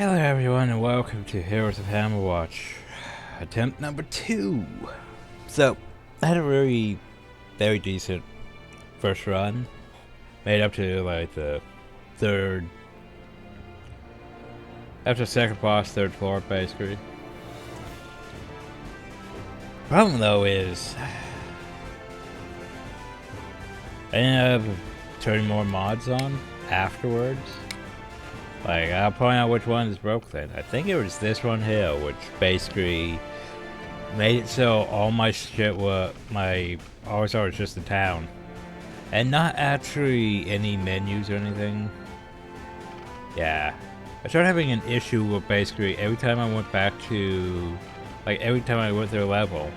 Hello everyone and welcome to Heroes of Hammerwatch, attempt number 2. So, I had a very decent first run, made up to like the third, after second boss, third floor basically. Problem though is, I ended up turning more mods on afterwards. Like, I'll point out which one is broke then. I think it was this one here, which basically made it so all my shit was, all I saw was just the town. And not actually any menus or anything. Yeah. I started having an issue with basically every time I went back to, like every time I went through a level,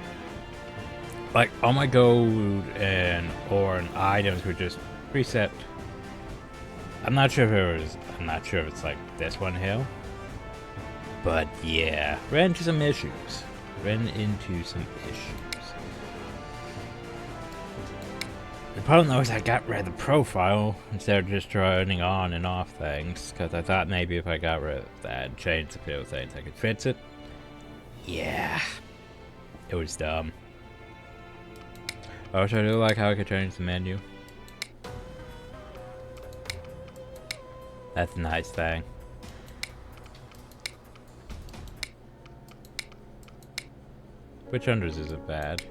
like all my gold and ore and items were just reset. I'm not sure if it's like this one here. But yeah, ran into some issues. The problem though is I got rid of the profile instead of just turning on and off things, because I thought maybe if I got rid of that and changed a few things I could fix it. Yeah. It was dumb. Also, I do like how I could change the menu. That's a nice thing. Which unders isn't bad.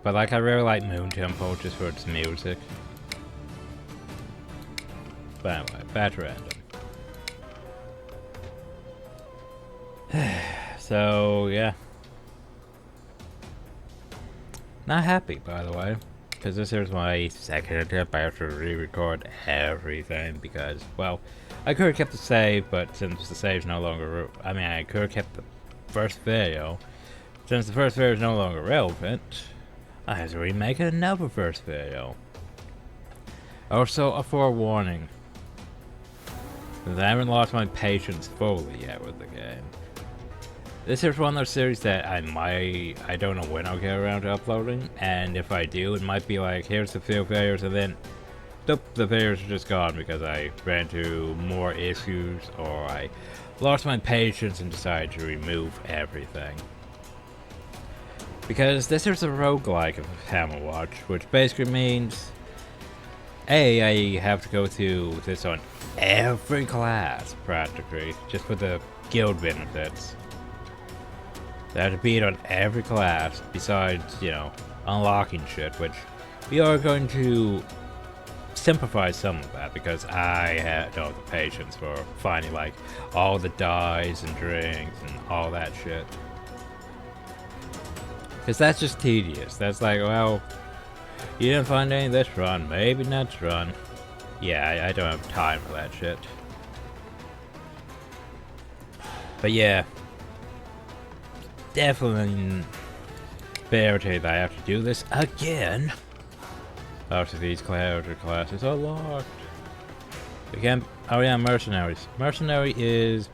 But like, I really like Moon Temple just for its music. But anyway, back to random. So, yeah. Not happy, by the way. Because this is my second attempt. I have to re-record everything because, well, I could have kept the save, but since the save's no longer, I could have kept the first video. Since the first video is no longer relevant, I have to remake another first video. Also, a forewarning. Since I haven't lost my patience fully yet with the game. This is one of those series that I don't know when I'll get around to uploading, and if I do, it might be like, here's the few failures, and then, nope, the failures are just gone because I ran into more issues, or I lost my patience and decided to remove everything. Because this is a rogue-like of Hammerwatch, which basically means, I have to go through this on every class, practically, just for the guild benefits. I have to beat on every class, besides, you know, unlocking shit, which we are going to simplify some of that, because I don't have the patience for finding, like, all the dyes and drinks and all that shit. Because that's just tedious. That's like, well, you didn't find any this run, maybe next run. Yeah, I don't have time for that shit. But yeah. Definitely fair to that I have to do this again. After these classes are locked. Again, oh yeah, mercenaries. Mercenary is...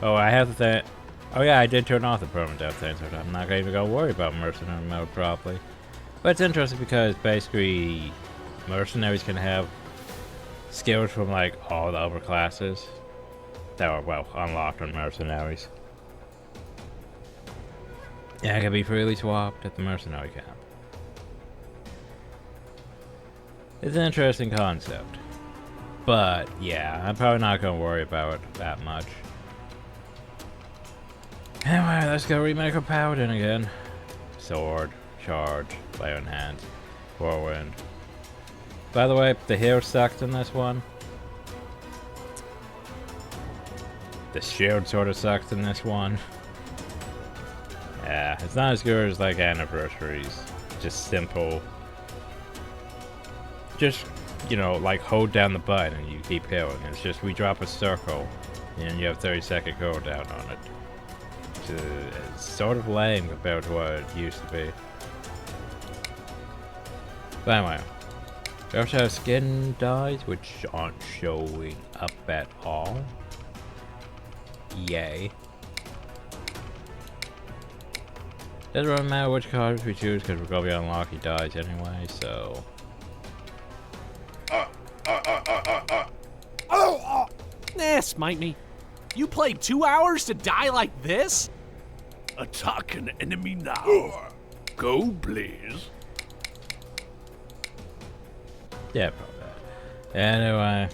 Oh, I have the thing. Oh yeah, I did turn off the permanent death thing, so I'm not even gonna worry about mercenary mode properly. But it's interesting because basically mercenaries can have skills from like all the upper classes that are, well, unlocked on mercenaries. Yeah, it can be freely swapped at the mercenary camp. It's an interesting concept. But, yeah, I'm probably not going to worry about it that much. Anyway, let's go remake a Paladin again. Sword, charge, lay on hands, whirlwind. By the way, the hero sucked in this one. The shield sort of sucked in this one. Yeah, it's not as good as like anniversaries. Just simple. Just, you know, like hold down the button and you keep going. It's just we drop a circle and you have 30-second cooldown on it. It's sort of lame compared to what it used to be. But anyway, we also have skin dyes which aren't showing up at all. Yay. Doesn't really matter which cards we choose because we're gonna be unlocking dyes anyway, so. Smite me. You played 2 hours to die like this? Attack an enemy now. Go, please. Yeah, probably. Anyway.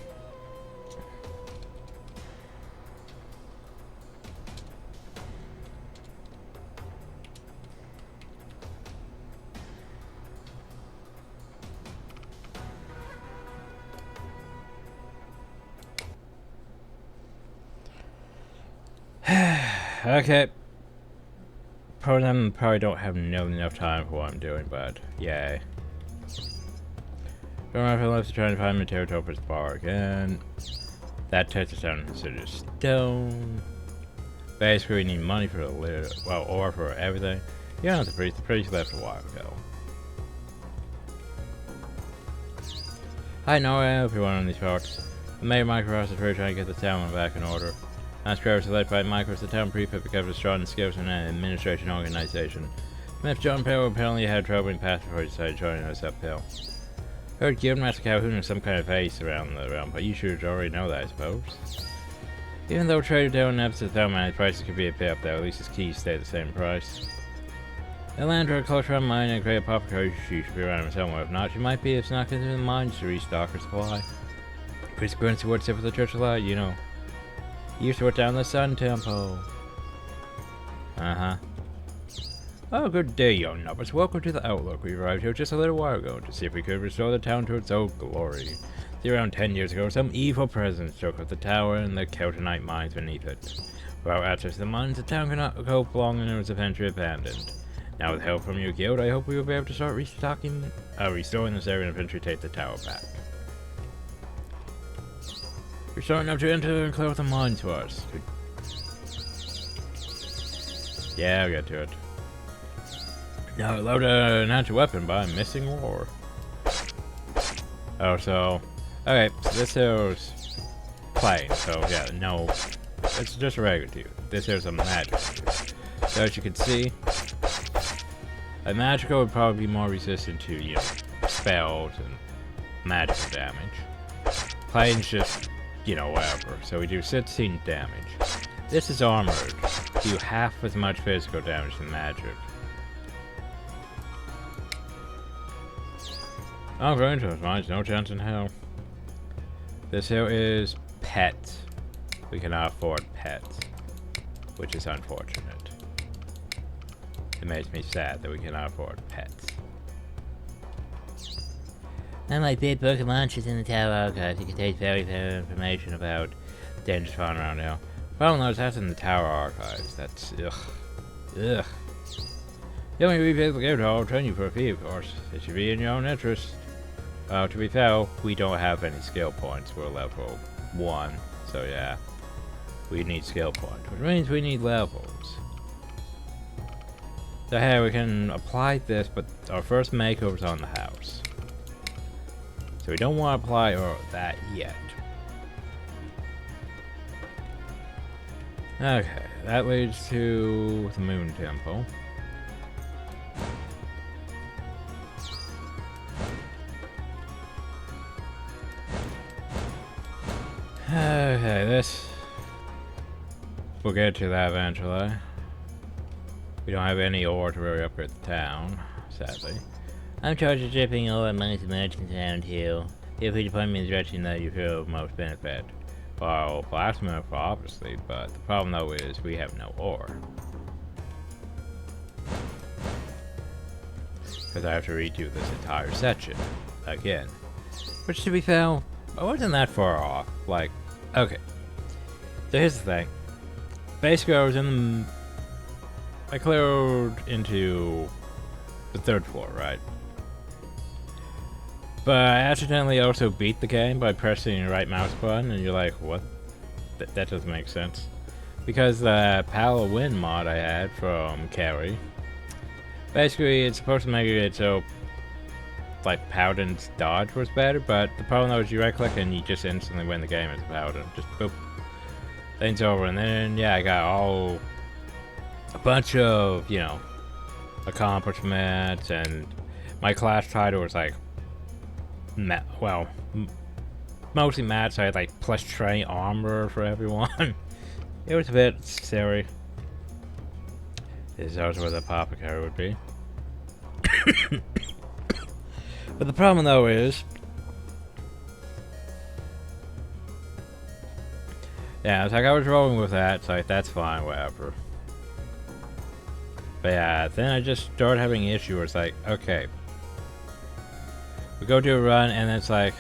Okay. Probably don't have nearly enough time for what I'm doing, but yay. Going around for the left trying to find material for spark, and that takes us down into stone. Basically, we need money for the ore for everything. Yeah, the priest left a while ago. Hi Noah, everyone on these parts. The mayor Microsoft is trying to get the town back in order. As Travis led by Microsoft, the town prefect becomes a strong skills in an administration organization. Myth John Pell apparently had trouble in past before he decided joining us uphill. Heard Guildmaster Calhoun has some kind of face around the realm, but you should already know that, I suppose. Even though Trader Dale never to the town man, his prices could be a bit up there, at least his keys stay the same price. The landlord close around mine and create apothecary, she should be around him somewhere. If not, she might be snuck into the mines to restock her supply. Priest Quincy would sit for the Church of Light, you know. He used to work down the Sun Temple. Oh, good day, young novice. Welcome to the Outlook. We arrived here just a little while ago to see if we could restore the town to its old glory. See, around 10 years ago, some evil presence took up the tower and the Keltonite mines beneath it. Without access to the mines, the town could not cope long and it was eventually abandoned. Now, with help from your guild, I hope we will be able to start restoring this area and eventually take the tower back. We're starting up to enter and clear out the mines for us. Yeah, I'll get to it. Now load an anti-weapon by missing ore. Oh, so... Okay, so this is plain, so yeah, no. It's just a regular dude. This is a magic dude. So as you can see, a magical would probably be more resistant to, you know, spells and magical damage. Plain's just, you know, whatever. So we do 16 damage. This is armored. Do half as much physical damage than magic. I'm going to mines, no chance in hell. This here is pets. We cannot afford pets, which is unfortunate. It makes me sad that we cannot afford pets. Unlike big book of launches in the tower archives, it contains very fair information about dangerous fauna around here. Problem though, that's in the tower archives. That's ugh. Ugh. The only rebuild the guild hall will train you for a fee, of course. It should be in your own interest. To be fair, we don't have any skill points. We're level 1, so yeah. We need skill points, which means we need levels. So hey, we can apply this, but our first makeover's on the house. So we don't want to apply that yet. Okay, that leads to the Moon Temple. Okay, this... We'll get to that eventually. We don't have any ore to really upgrade the town, sadly. I'm charged with shipping ore amongst the merchants around here. Feel free to point me in the direction that you feel most benefit. Well, blacksmith obviously, but the problem though is we have no ore. Because I have to redo this entire section again. Which, to be fair, I wasn't that far off. Like, okay. So here's the thing. Basically, I was in the... I cleared into the 3rd floor, right? But I accidentally also beat the game by pressing the right mouse button, and you're like, what? That doesn't make sense. Because the Paladin mod I had from Carrie, basically it's supposed to make it so like Paladin's dodge was better, but the problem though is you right click and you just instantly win the game as a Paladin. Just boop. Things over, and then yeah, I got a bunch of, you know, accomplishments, and my class title was like mostly mats. So I had like plus train armor for everyone. It was a bit silly. This is also where the apothecary would be. But the problem though is, yeah, it's like I was rolling with that, it's like that's fine, whatever. But yeah, then I just started having an issue where it's like, okay, we go do a run and it's like,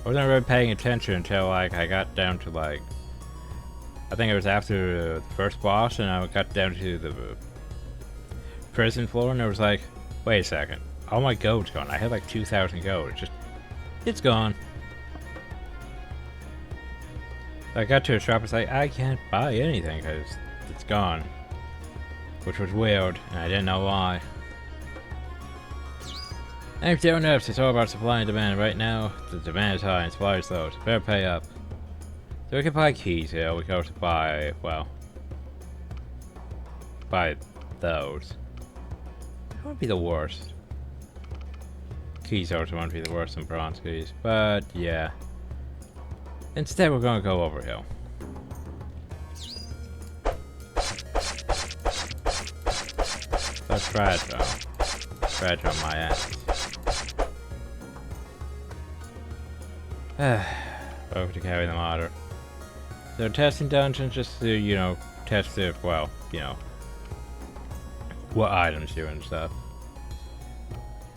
I wasn't really paying attention until like I got down to like, I think it was after the first boss and I got down to the prison floor and it was like, wait a second, all my gold's gone. I had like 2,000 gold. It's gone. I got to a shop, it's like, I can't buy anything because it's gone. Which was weird, and I didn't know why. And if you don't know, it's all about supply and demand. Right now, the demand is high and supply is low, so better pay up. So we can buy keys here, we can also buy, well, buy those. That would be the worst. Keys also won't be the worst than bronze keys, but yeah. Instead, we're gonna go over here. That's fragile. Fragile on my ass. Over to carry the modder. So testing dungeons just to, you know, test if, well, you know, what items do and stuff.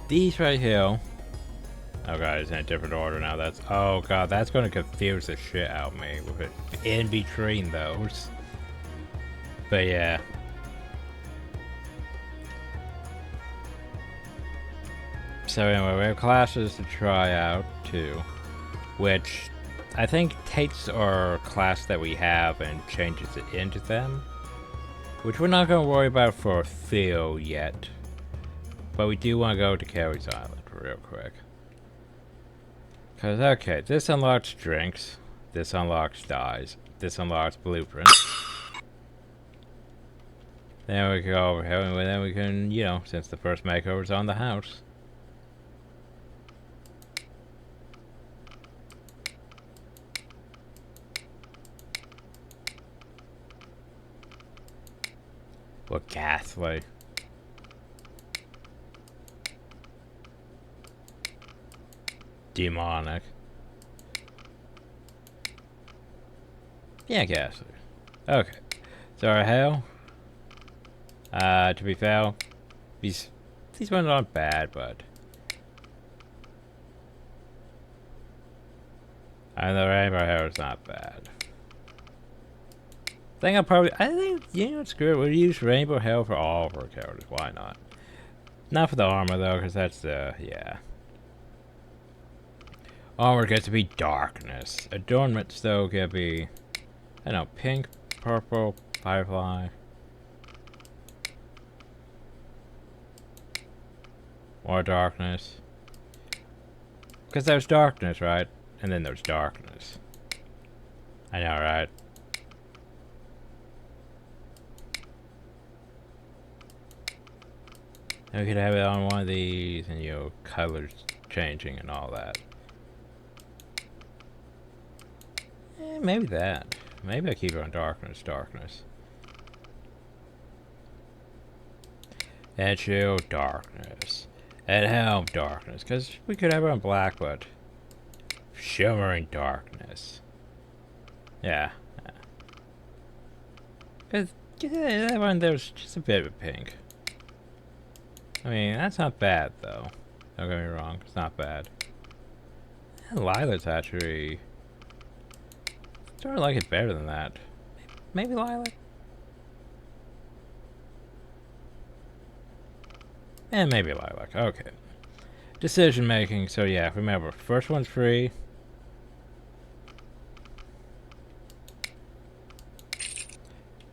These right here. Oh god, it's in a different order now. That's, oh god, that's gonna confuse the shit out of me with it in between those. But yeah. So anyway, we have classes to try out too, which I think takes our class that we have and changes it into them, which we're not going to worry about for Phil yet, but we do want to go to Carrie's Island real quick. Because, okay, this unlocks drinks, this unlocks dyes, this unlocks blueprints. Then we can go over here and then we can, you know, since the first makeover is on the house. Look ghastly. Demonic. Yeah, ghastly. Okay. So our hell. To be fair, these ones aren't bad, but and the rainbow hair is not bad. I think, you know, screw it, we'll use rainbow hair for all of our characters, why not? Not for the armor though, because that's the, yeah. Armor gets to be darkness. Adornments though get to be, I don't know, pink, purple, firefly. More darkness. Because there's darkness, right? And then there's darkness. I know, right? And we could have it on one of these and, you know, colors changing and all that. Maybe that. Maybe I keep it on darkness, darkness. And shield, darkness. And helm, darkness. Because we could have it on black, but shimmering darkness. Yeah. Because that one there's just a bit of pink. I mean, that's not bad though. Don't get me wrong, it's not bad. And Lila's actually sort of like it better than that. Maybe Lilac? And maybe Lilac, okay. Decision making, so yeah, remember, first one's free.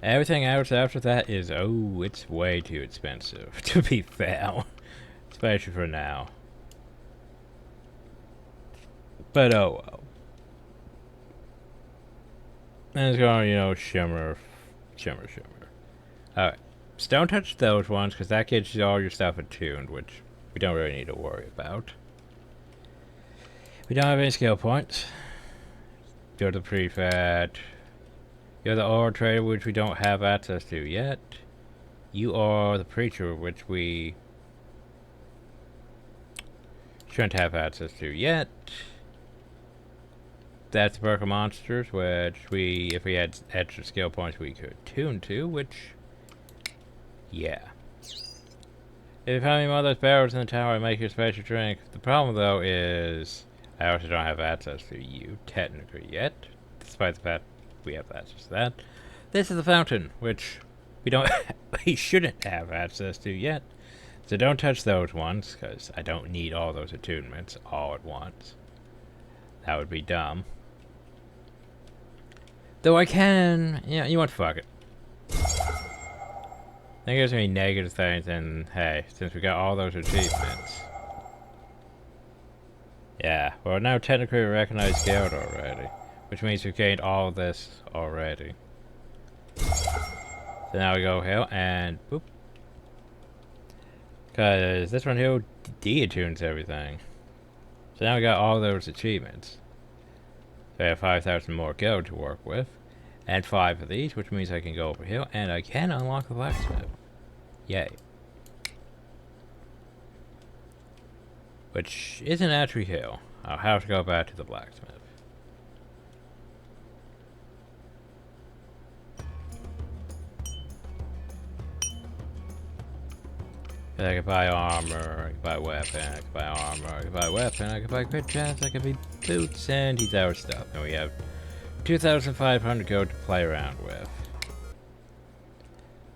Everything else after that is, oh, it's way too expensive, to be fair. Especially for now. But oh well. And it's going, you know, shimmer. Alright. So don't touch those ones, because that gets all your stuff attuned, which we don't really need to worry about. We don't have any skill points. Go to the prefect. You're the ore trader, which we don't have access to yet. You are the preacher, which we shouldn't have access to yet. That's the Burger Monsters, which we, if we had extra skill points, we could tune to, which, yeah. If you find any more of those barrels in the tower, make your special drink. The problem, though, is I also don't have access to you, technically, yet, despite the fact we have access to that. This is the fountain, which we don't, we shouldn't have access to yet. So don't touch those ones, because I don't need all those attunements all at once. That would be dumb. Though I can, yeah, you want to fuck it. I think there's any negative things, and hey, since we got all those achievements. Yeah, we're now technically a recognized guild already, which means we've gained all of this already. So now we go here, and boop. Because this one here de-attunes everything. So now we got all those achievements. So I have 5,000 more gold to work with. And 5 of these, which means I can go over here and I can unlock the blacksmith. Yay. Which isn't actually here. I'll have to go back to the blacksmith. I can buy armor, I can buy weapon, I can buy armor, I can buy weapon, I can buy crit chance, I can buy boots, and he's our stuff. And we have 2,500 gold to play around with.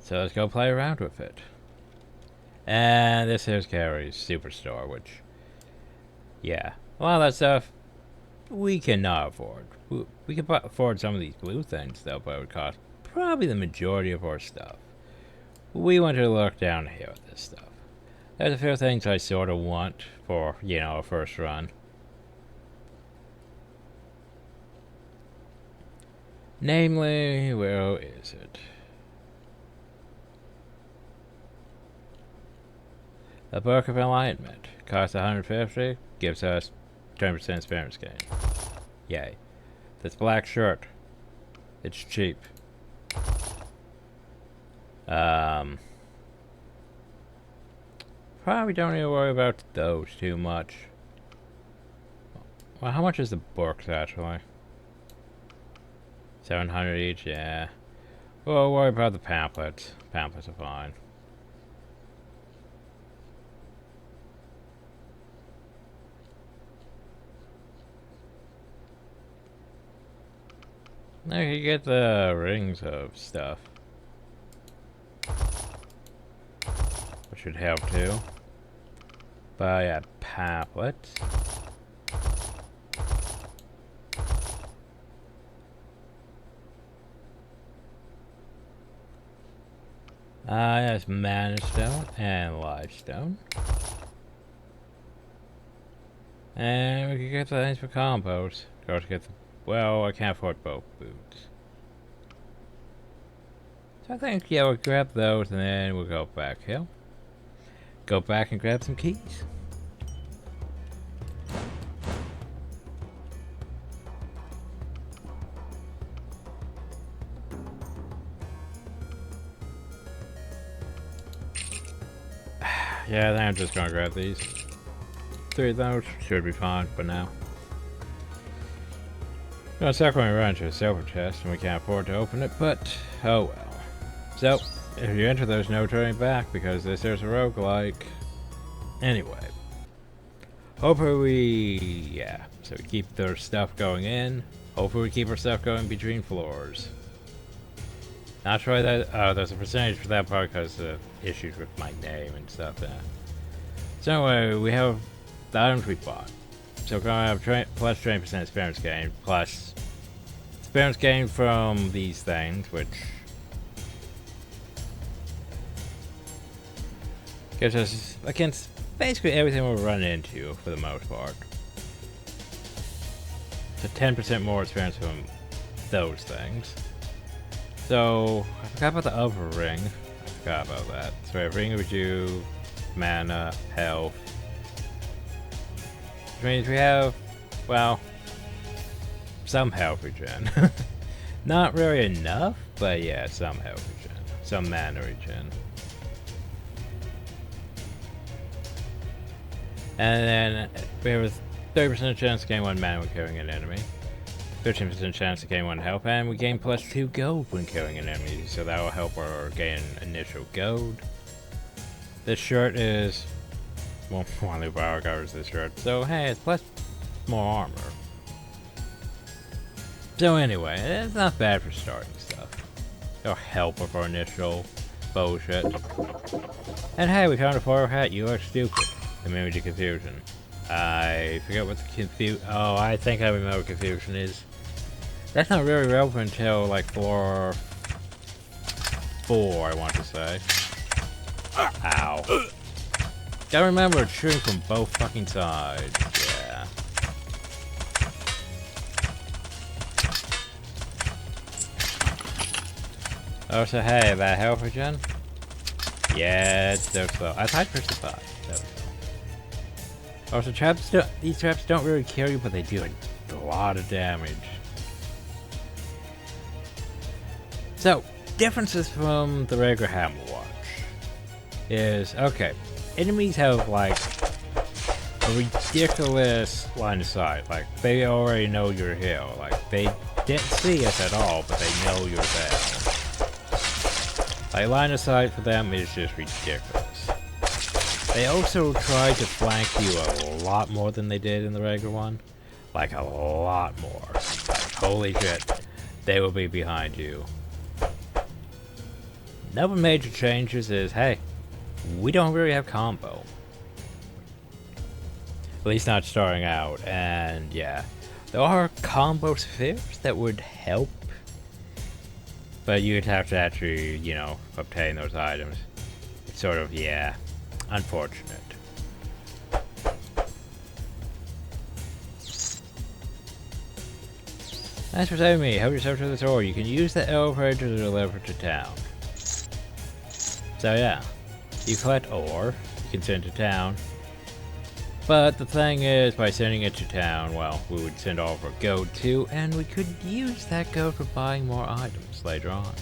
So let's go play around with it. And this here's Carrie's Superstore, which, yeah, a lot of that stuff we cannot afford. We can afford some of these blue things though, but it would cost probably the majority of our stuff. We want to look down here at this stuff. There's a few things I sort of want for, you know, a first run. Namely, where is it? The Book of Enlightenment. Costs 150, gives us 10% experience gain. Yay. This black shirt. It's cheap. Probably don't need to worry about those too much. Well, how much is the books actually? 700 each, yeah. We'll worry about the pamphlets. Pamphlets are fine. Now you get the rings of stuff. Which should help too. But yeah, pamphlets. Yes, mana stone and lifestone. And we can get the things for combos. Go to get the, well, I can't afford both boots. So I think, yeah, we'll grab those and then we'll go back here. Go back and grab some keys. Yeah, I think I'm just gonna grab these. 3 of those should be fine for now. Gonna suck when we run into a silver chest and we can't afford to open it, but oh well. So, if you enter, there's no turning back because this is a rogue-like. Anyway. Hopefully we, yeah, so we keep their stuff going in. Hopefully we keep our stuff going between floors. Not sure that, there's a percentage for that part because of issues with my name and stuff. So anyway, we have the items we bought. So we're gonna have plus 20% experience gain, plus experience gain from these things, which gives us against basically everything we're running into for the most part. So 10% more experience from those things. So I forgot about the other ring. I forgot about that. So we have ring of you, mana, health. Which means we have, well, some health regen. Not really enough, but yeah, some health regen. Some mana regen. And then there was 30% chance to gain 1 mana when killing an enemy. 15% chance to gain 1 health, and we gain +2 gold when killing an enemy, so that will help our gain initial gold. This shirt is, well, one of our covers this shirt, so hey, it's plus more armor. So anyway, it's not bad for starting stuff. It'll help with our initial bullshit. And hey, we found a foil hat. You are stupid. Immunity to confusion. I forget what the oh, I think I remember what confusion is. That's not really relevant until like floor 4, I want to say. Ow. Gotta remember, it's shooting from both fucking sides. Yeah. Oh, so hey, that health regen? Yeah, it's so slow. I tried for 5. Also, these traps don't really kill you, but they do a lot of damage. So, differences from the regular Hammerwatch is, okay, enemies have like a ridiculous line of sight. Like, they already know you're here. Like, they didn't see us at all, but they know you're there. Like, line of sight for them is just ridiculous. They also tried to flank you a lot more than they did in the regular one. Like, a lot more. Like, holy shit, they will be behind you. Another major changes is, hey, we don't really have combo. At least not starting out, and yeah. There are combo spheres that would help, but you'd have to actually, you know, obtain those items. It's sort of, yeah, unfortunate. Thanks for saving me. Help yourself to the store. You can use the elevator to deliver to town. So yeah, you collect ore, you can send it to town. But the thing is, by sending it to town, well, we would send all of our gold too, and we could use that gold for buying more items later on.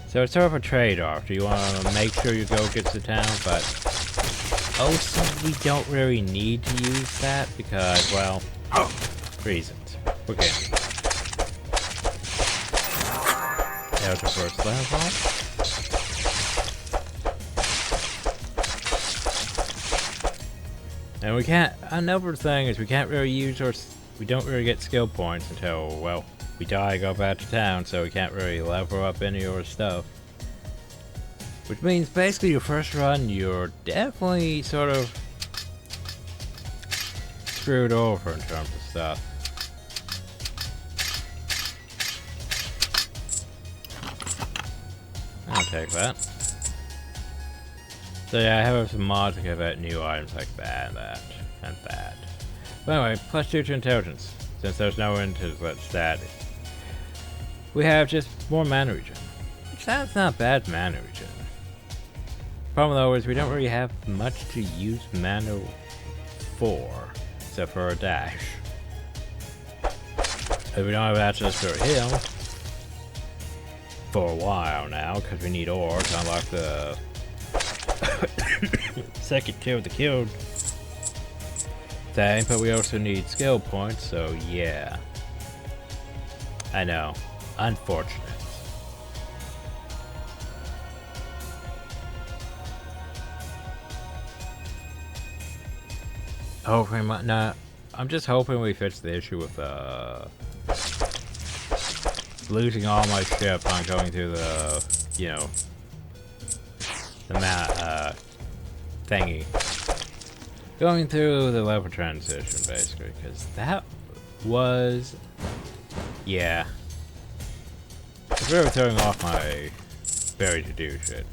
So it's sort of a trade-off. Do you want to make sure your gold gets to town, but also we don't really need to use that because, well, reasons. We're getting. There's the first level. And we can't, another thing is we can't really use we don't really get skill points until, well, we die, go back to town, so we can't really level up any of our stuff. Which means basically your first run, you're definitely sort of screwed over in terms of stuff. I'll take that. So yeah, I have some mods that give out new items like that and that and that. But anyway, +2 to intelligence. Since there's no intelligence stat, we have just more mana regen. Which that's not bad mana regen. Problem though is we don't really have much to use mana for, except for a dash. If we don't have access to a heal for a while now, because we need ore to unlock the second kill the killed thing, but we also need skill points, so yeah. I know. Unfortunate. Hoping no, I'm just hoping we fix the issue with losing all my ship on going through the, you know, the map thingy. Going through the level transition, basically, because that was, yeah, it's really throwing off my ability to do shit.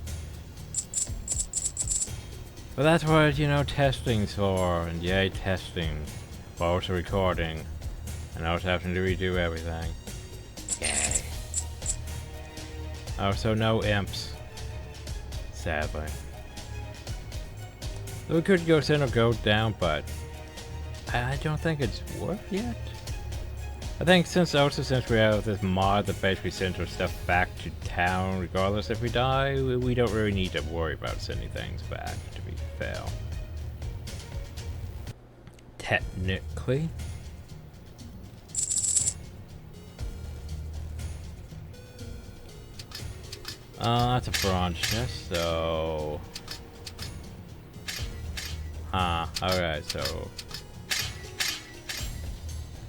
But that's what, you know, testing's for, and yay, testing, while also recording, and also having to redo everything. Yay. Also, no imps. Sadly. We could go send a goat down, but I don't think it's worth yet. I think since we have this mod that basically sends our stuff back to town regardless if we die, we don't really need to worry about sending things back, to be fair. Technically. That's a bronze chest, so... okay, so...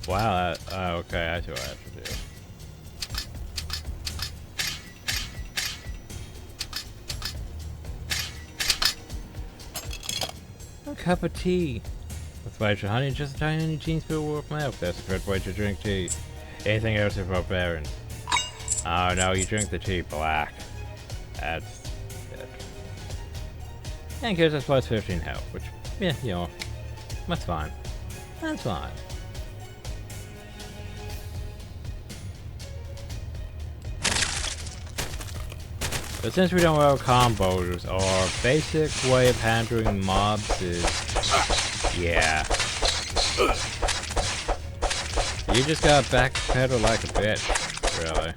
Wow, okay, that's what I have to do. A cup of tea. With white honey, just a tiny teeny spoon of milk. That's the correct way to drink tea. Anything else is barbarian. Oh no, you drink the tea black. That's good. And gives us plus 15 health, which, yeah, you know, that's fine. That's fine. But since we don't have combos, our basic way of handling mobs is, yeah. You just gotta backpedal like a bitch, really.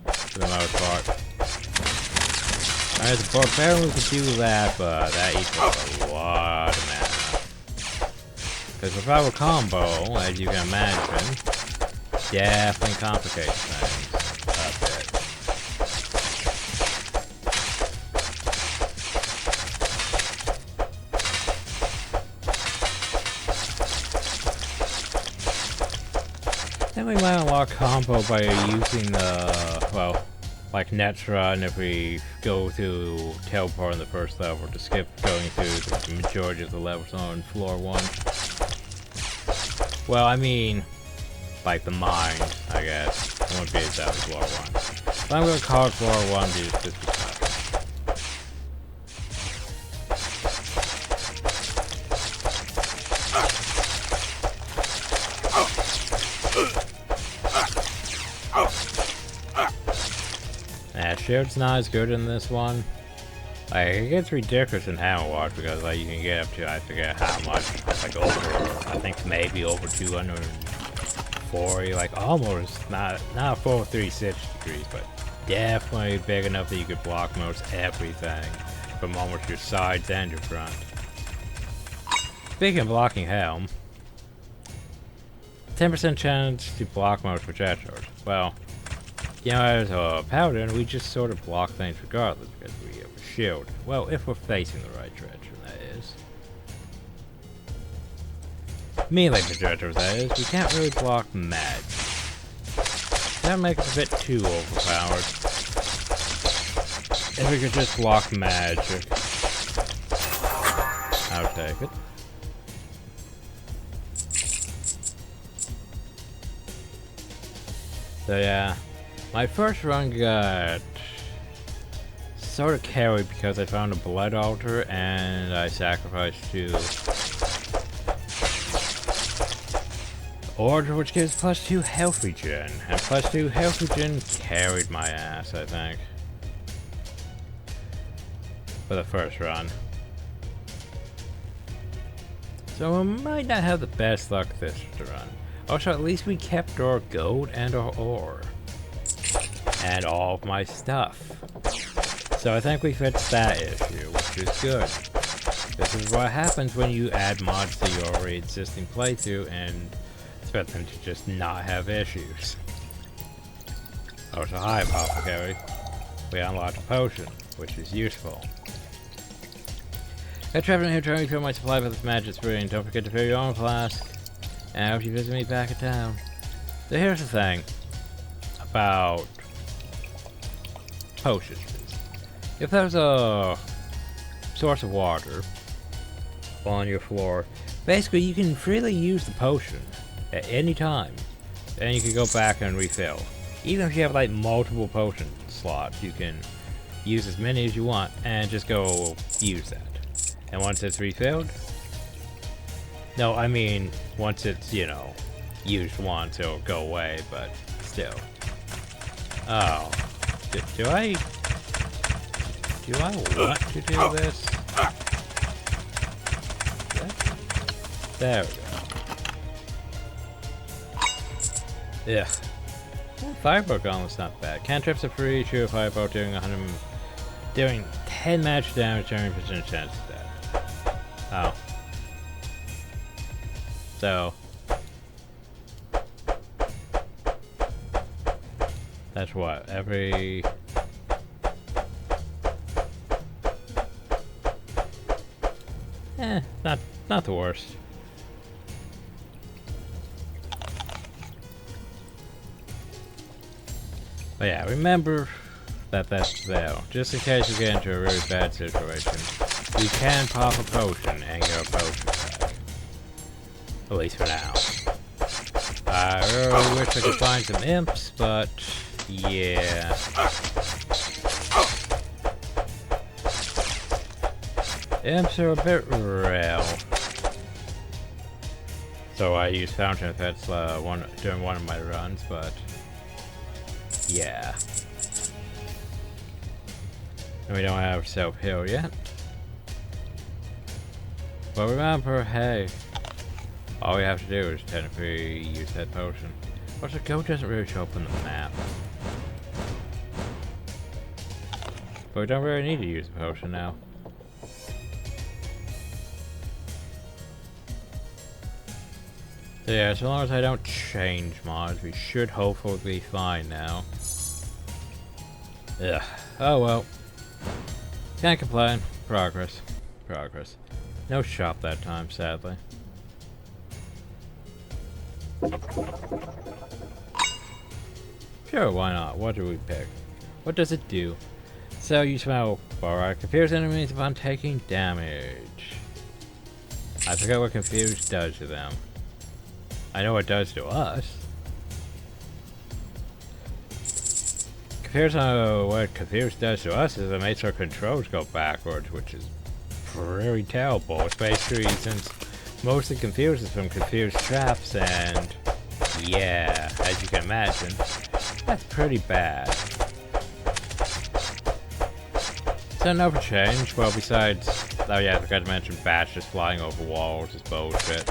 For the most part. As a barbarian we can do that, but that equals a lot of mana. Because without a combo, as you can imagine, definitely complicates things a bit. Then we might unlock combo by using the, well, like Netra, and if we go through teleport on the first level to skip going through the majority of the levels on floor 1. Well, I mean, like the mine, I guess. It won't be exactly floor 1. But I'm gonna call it floor 1 just because. Shield's not as good in this one. Like, it gets ridiculous in Hammerwatch because, like, you can get up to, I forget how much, like, over, I think maybe over 240, like, almost, not full 360 degrees, but definitely big enough that you could block most everything from almost your sides and your front. Speaking of blocking helm, 10% chance to block most projectiles. Well, you know, as a Paladin, we just sort of block things regardless because we have a shield. Well, if we're facing the right direction, that is. Melee projectiles, that is. We can't really block magic. That makes it a bit too overpowered. If we could just block magic, I'll take it. So yeah. My first run got sort of carried because I found a blood altar and I sacrificed to order, which gives plus 2 health regen, and plus 2 health regen carried my ass, I think, for the first run. So we might not have the best luck this run. Also, at least we kept our gold and our ore. And all of my stuff. So I think we fixed that issue, which is good. This is what happens when you add mods to your already existing playthrough and expect them to just not have issues. Oh, so hi, Apothecary. We unlocked a potion, which is useful. I traveled here trying to fill my supply with this magic spring. Don't forget to fill your own flask. And I hope you visit me back in town. So here's the thing about potions. If there's a source of water on your floor, basically you can freely use the potion at any time, and you can go back and refill. Even if you have like multiple potion slots, you can use as many as you want and just go use that. And once it's refilled, no, I mean once it's, you know, used once, it'll go away, but still. Oh. Do I want to do this? There we go. Yeah. Firebolt Gauntlet's not bad. Cantrips are free, shoot a firebolt doing 10 magic damage, 30% chance of death. Oh. So. That's what? Every... not the worst. But yeah, remember that that's there. Just in case you get into a really bad situation, you can pop a potion and get a potion back. At least for now. I really wish I could find some imps, but yeah. Imps are a bit rare. So I use Fountain Effects during one of my runs, but yeah. And we don't have self-heal yet. But remember, hey, all we have to do is technically use that potion. But the goat doesn't really show up on the map. But we don't really need to use the potion now. So yeah, as long as I don't change mods, we should hopefully be fine now. Ugh. Oh well. Can't complain. Progress. Progress. No shop that time, sadly. Sure, why not? What do we pick? What does it do? So you smell alright. Confuse enemies upon taking damage. I forget what Confuse does to them. I know what it does to us. Compared to what Confuse does to us is it makes our controls go backwards, which is pretty terrible, especially since most of Confuse is from Confuse traps, and yeah, as you can imagine, that's pretty bad. So no for change, well besides, oh yeah, I forgot to mention Batch just flying over walls is bullshit.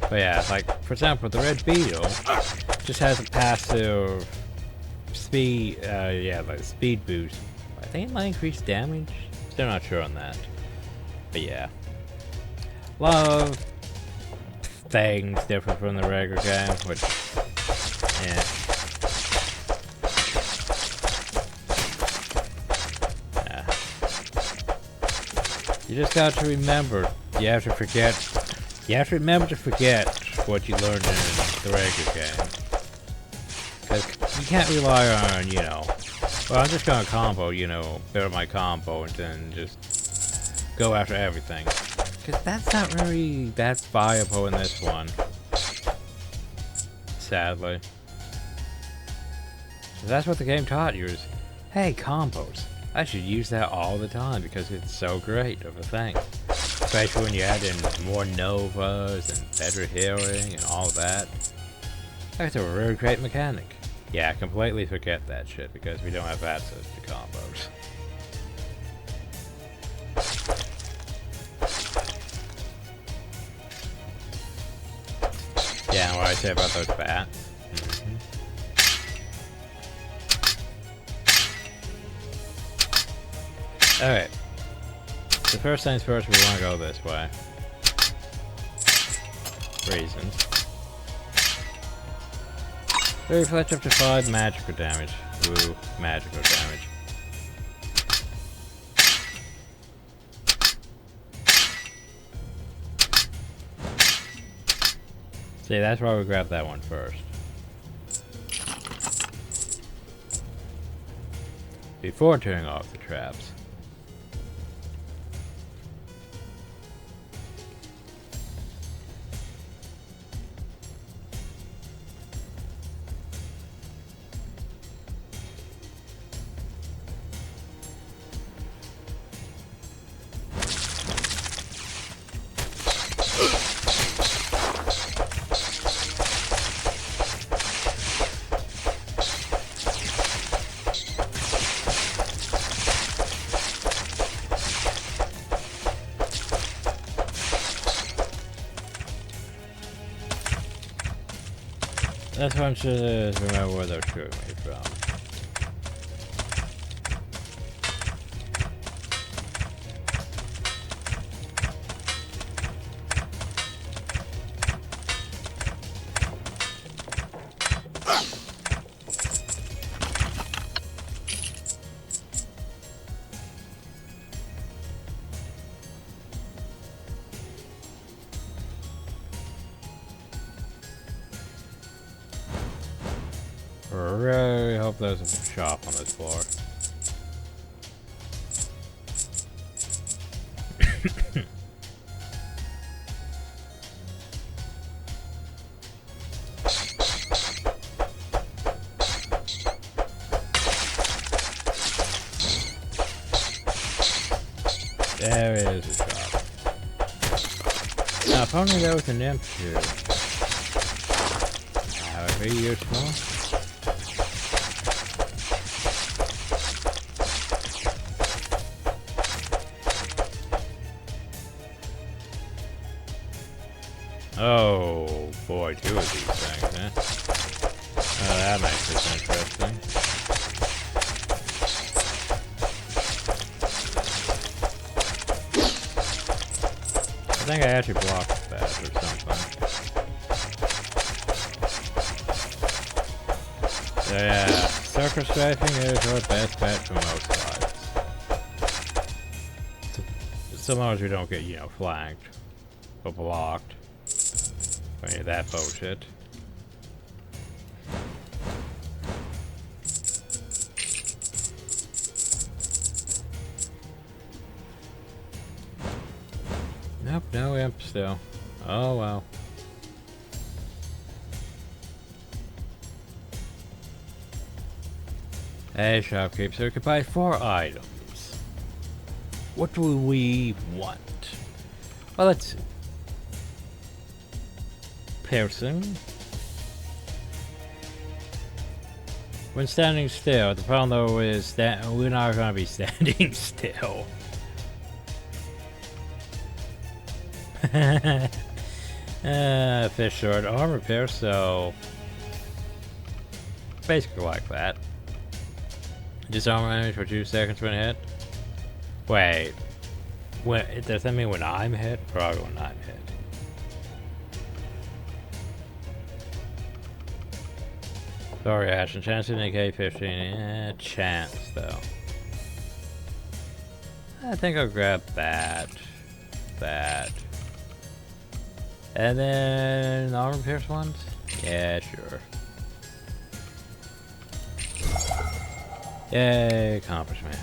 But yeah, like, for example, the Red Beetle just has a passive speed, like speed boost. I think it might increase damage? Still not sure on that. But yeah. A lot of things different from the regular game, which, yeah. You just got to remember, you have to remember to forget what you learned in the regular game. Because you can't rely on, you know, well, I'm just gonna combo, you know, build my combo and then just go after everything. Because that's not really that viable in this one. Sadly. So that's what the game taught you is, hey, combos. I should use that all the time because it's so great of a thing. Especially when you add in more novas and better healing and all that. That's a really great mechanic. Yeah, completely forget that shit because we don't have access to combos. Yeah, and what I say about those bats. Alright. So first things first, we want to go this way. Reasons. Reflect up to 5 magical damage. Woo, magical damage. See, that's why we grabbed that one first. Before turning off the traps. That's why I'm sure to remember where they're shooting me from. Really hope there's a shop on this floor. There is a shop. Now, if only there was an imp shoe. That would be useful. Oh boy, two of these things, huh? Oh, that makes this interesting. I think I actually blocked that or something. So yeah, surface strafing is your best bet for most sides. So long as you don't get, you know, flanked or blocked. Any of that bullshit. Nope, no imp still. Oh well. Hey shopkeeper, you could buy 4 items. What do we want? Well, let's see. Piercing. When standing still, the problem though is that we're not going to be standing still. Fish sword, armor repair, so basically like that. Disarm enemies for 2 seconds when hit. Wait, does that mean when I'm hit? Probably when I'm hit. Sorry, action chance in AK-15. Chance though. I think I'll grab that. And then armor pierce ones? Yeah, sure. Yay, accomplishment.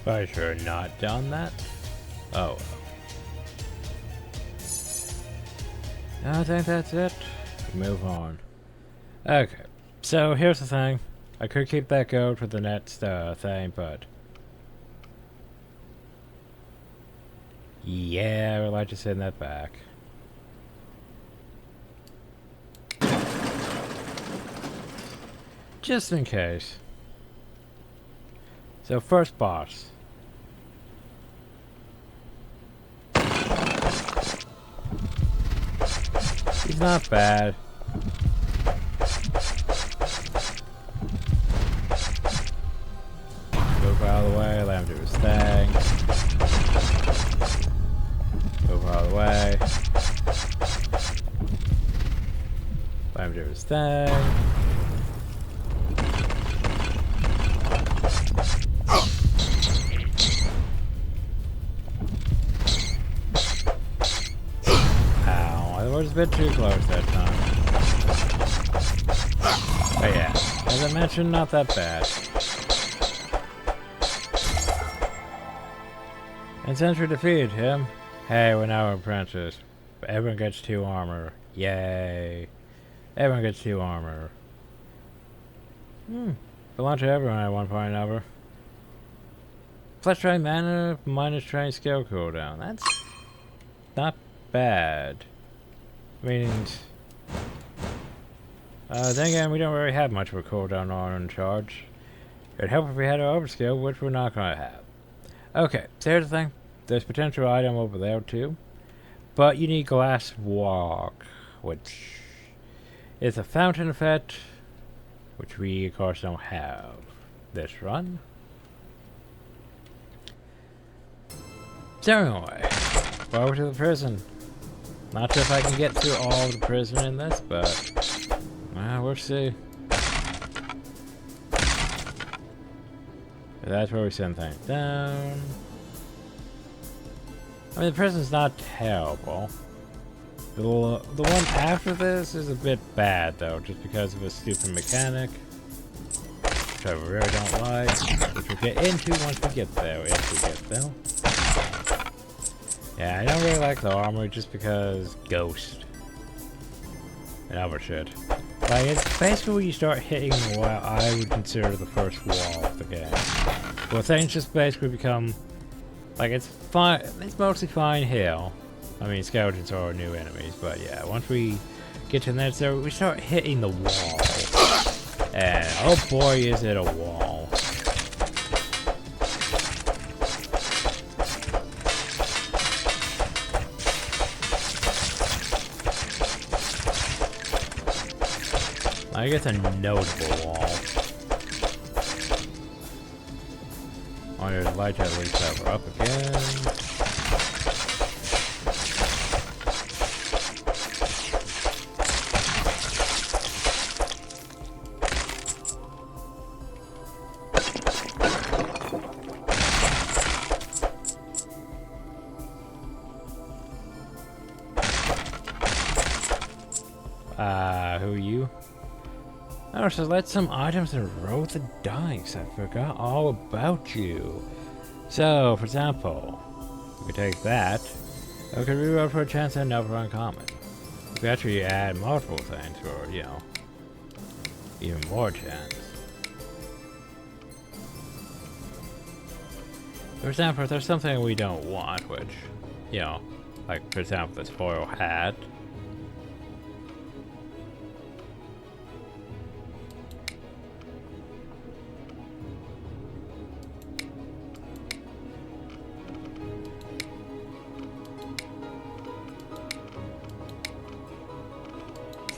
I sure not done that. Oh. I think that's it. Move on. Okay. So here's the thing. I could keep that code for the next thing, but yeah, I would like to send that back. Just in case. So first boss. He's not bad. Move out of the way, let him do his thing. Move out of the way. Let him do his thing. I was a bit too close that time. But yeah, as I mentioned, not that bad. And since we defeated him, hey, we're now apprentices. But everyone gets 2 armor. Yay. Everyone gets 2 armor. Belong to everyone at one point or another. Plus train mana, minus train skill cooldown. That's not bad. Means, then again, we don't really have much of a cooldown on charge. It'd help if we had our overskill, which we're not going to have. Okay, so here's the thing. There's potential item over there too. But you need Glass Walk, which is a fountain effect, which we of course don't have this run. So anyway, over to the prison. Not sure if I can get through all of the prison in this, but well, we'll see. That's where we send things down. I mean, the prison's not terrible. The one after this is a bit bad, though, just because of a stupid mechanic. Which I really don't like. Which we'll get into once we get there, if we get there. Yeah, I don't really like the armor just because Ghost. And other shit. Like, it's basically when you start hitting what I would consider the first wall of the game. Well, things just basically become... Like, it's fine. It's mostly fine here. I mean, skeletons are new enemies, but yeah, once we get to the next area, we start hitting the wall. And oh boy, is it a wall. I guess a notable wall. Oh, there's light at least that we're up again. Who are you? Oh, so let's some items and roll the dice. I forgot all about you. So, for example, we take that. We can reroll for a chance at another uncommon. We can actually add multiple things for, you know, even more chance. For example, if there's something we don't want, which, you know, like for example this foil hat.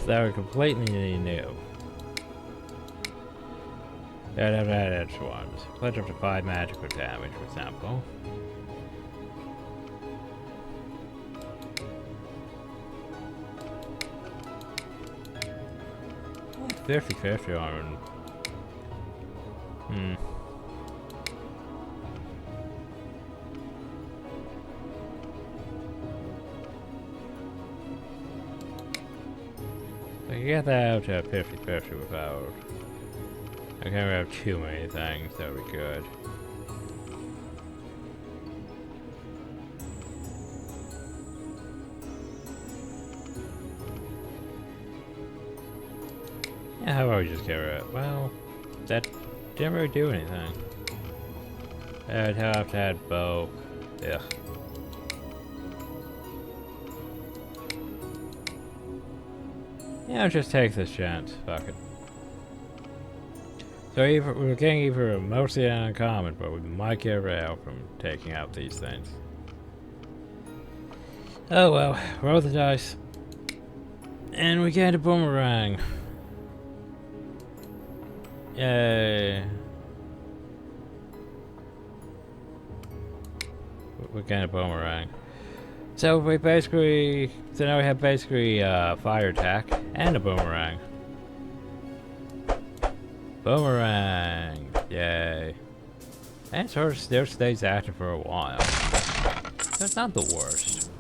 That were completely new. That have added ones. Pledge up to 5 magical damage, for example. Oh, 50-50 on. I can get that out to 50-50 without... I can't really have too many things, that would be good. Yeah, how about we just get rid of it? Well, that didn't really do anything. I'd have to add both. Ugh. Yeah, I'll just take this chance. Fuck it. So we're getting either mostly uncommon, but we might get rare from taking out these things. Oh well, roll the dice. And we get a boomerang. Yay. We get a boomerang. So we basically, so now we have basically fire attack and a boomerang. Boomerang, yay. And sort of still stays active for a while. That's not the worst.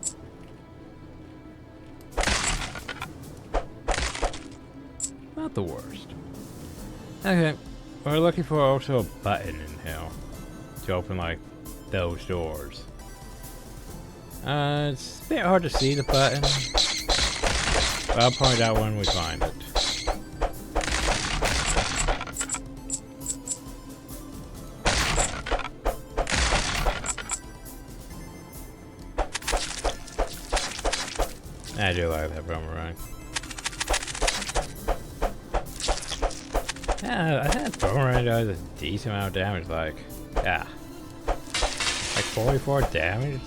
Not the worst. Okay, we're looking for also a button in here to open like those doors. It's a bit hard to see the button, but I'll point out when we find it. I do like that boomerang. Yeah, I think that boomerang does a decent amount of damage, like, yeah. Like 44 damage?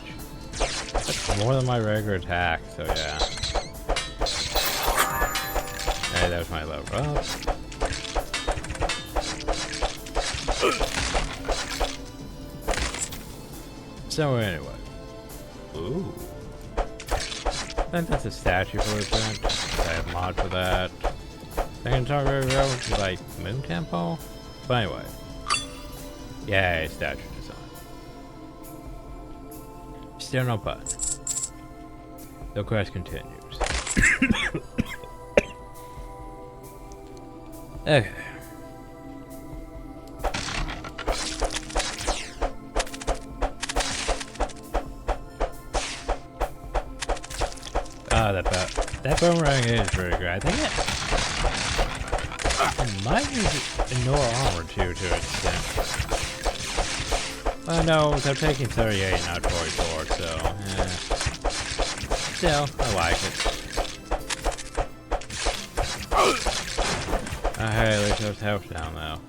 That's more than my regular attack, so yeah. Hey, that was my level up. So anyway. Ooh. I think that's a statue blueprint. I have mod for that. I can talk very well to like Moon Temple. But anyway. Yay, statue design. Still no button. The quest continues. Okay. Ah, that boomerang is pretty good. I think it might use ignore armor too to an extent. Oh no, they're taking 38, not 44, so still, I like it. Oh hey, at least there's health down though.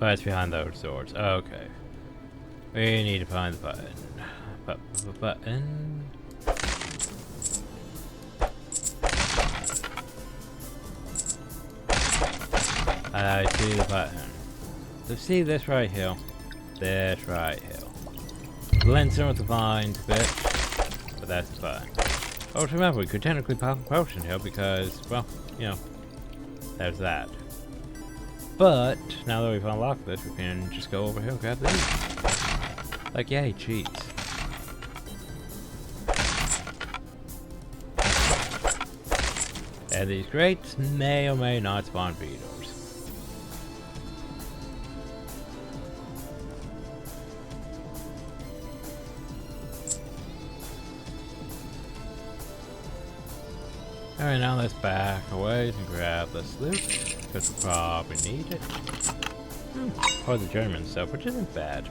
Oh, it's behind those doors. Okay. We need to find the button. Button. I see the button. So see this right here. This right here. Blends in with the vines a bit. But that's the button. Oh, remember, we could technically pop a potion here because, well, you know, there's that. But, now that we've unlocked this, we can just go over here and grab these. Like, yay, cheese. And these crates may or may not spawn beetles. Alright, now let's back away and grab this loot, because we'll probably need it. Or the German stuff, which isn't bad.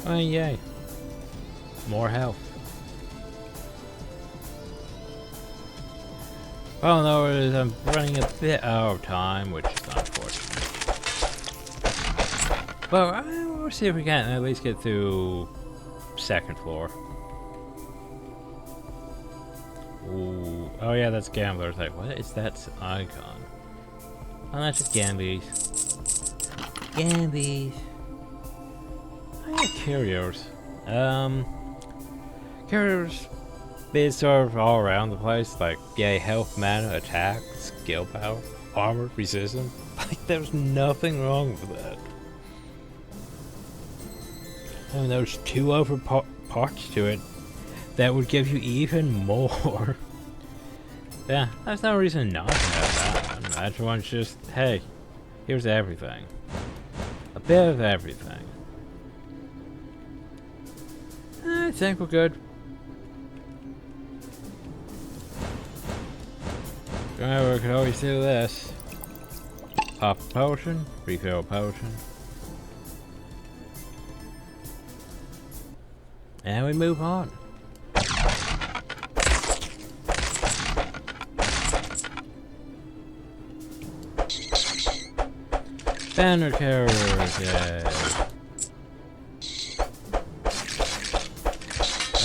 Oh, yay. More health. Oh no, I'm running a bit out of time, which is unfortunate. But we'll see if we can at least get through second floor. Ooh. Oh yeah, that's gamblers. Like, what is that icon? Oh, that's just Gambies. Gambies. I got curios. Curios is sort of all around the place. Like, yay, health, mana, attack, skill power, armor, resistance. Like, there's nothing wrong with that. I mean, there's two other parts to it that would give you even more. Yeah, there's no reason not to have that. That one's just, hey, here's everything. A bit of everything. I think we're good. Alright, we can always do this. Pop a potion, refill a potion. And we move on. Banner carriers, yay.